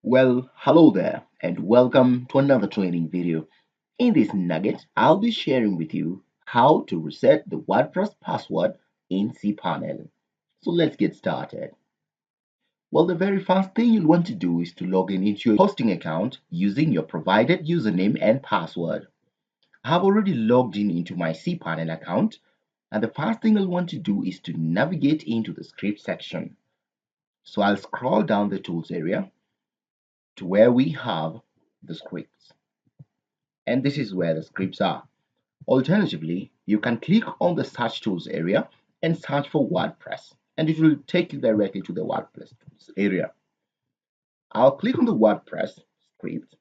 Well, hello there, and welcome to another training video. In this nugget, I'll be sharing with you how to reset the WordPress password in Cpanel. So let's get started. Well, the very first thing you'll want to do is to log in into your hosting account using your provided username and password. I have already logged in into my Cpanel account, and the first thing I'll want to do is to navigate into the script section. So I'll scroll down the tools area to where we have the scripts. And this is where the scripts are. Alternatively, you can click on the search tools area and search for WordPress, and it will take you directly to the WordPress tools area. I'll click on the WordPress script,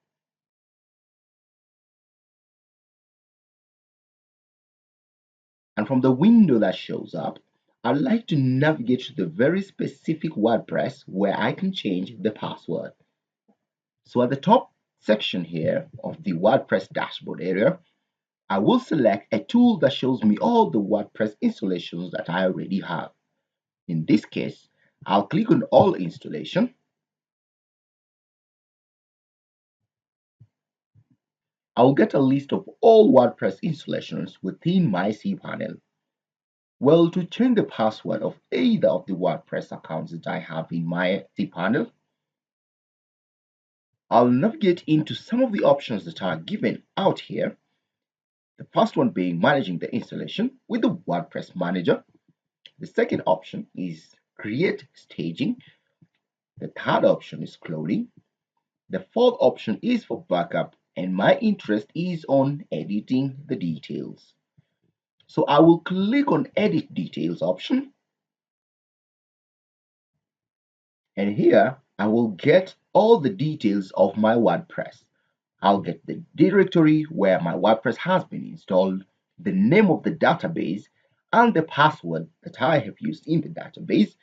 and from the window that shows up, I'd like to navigate to the very specific WordPress where I can change the password. So at the top section here of the WordPress dashboard area, I will select a tool that shows me all the WordPress installations that I already have. In this case, I'll click on All Installation. I'll get a list of all WordPress installations within my cPanel. Well, to change the password of either of the WordPress accounts that I have in my cPanel, I'll navigate into some of the options that are given out here. The first one being managing the installation with the WordPress Manager. The second option is create staging. The third option is cloning. The fourth option is for backup, and my interest is on editing the details. So I will click on edit details option, and here I will get all the details of my WordPress. I'll get the directory where my WordPress has been installed, the name of the database, and the password that I have used in the database.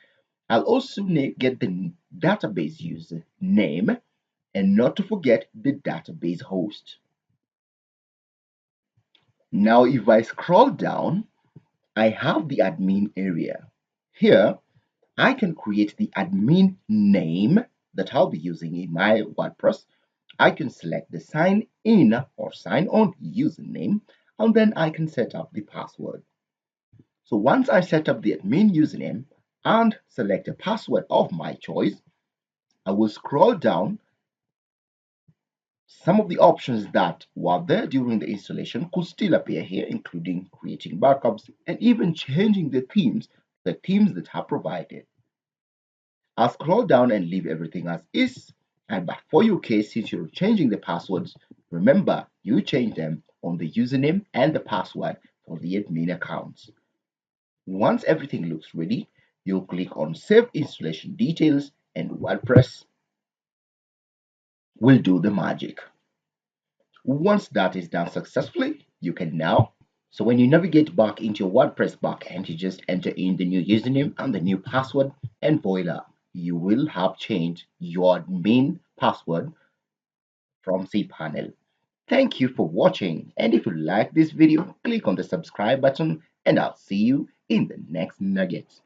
I'll also get the database user name, and not to forget the database host. Now, if I scroll down, I have the admin area. Here, I can create the admin name that I'll be using in my WordPress. I can select the sign in or sign on username, and then I can set up the password. So once I set up the admin username and select a password of my choice, I will scroll down. Some of the options that were there during the installation could still appear here, including creating backups and even changing the themes that are provided. I'll scroll down and leave everything as is. But for your case, since you're changing the passwords, remember you change them on the username and the password for the admin accounts. Once everything looks ready, you'll click on Save Installation Details, and WordPress will do the magic. Once that is done successfully, you can now. So when you navigate back into your WordPress backend, you just enter in the new username and the new password, and voila, you will have changed your main password from cPanel. Thank you for watching, and if you like this video, click on the subscribe button, and I'll see you in the next nugget.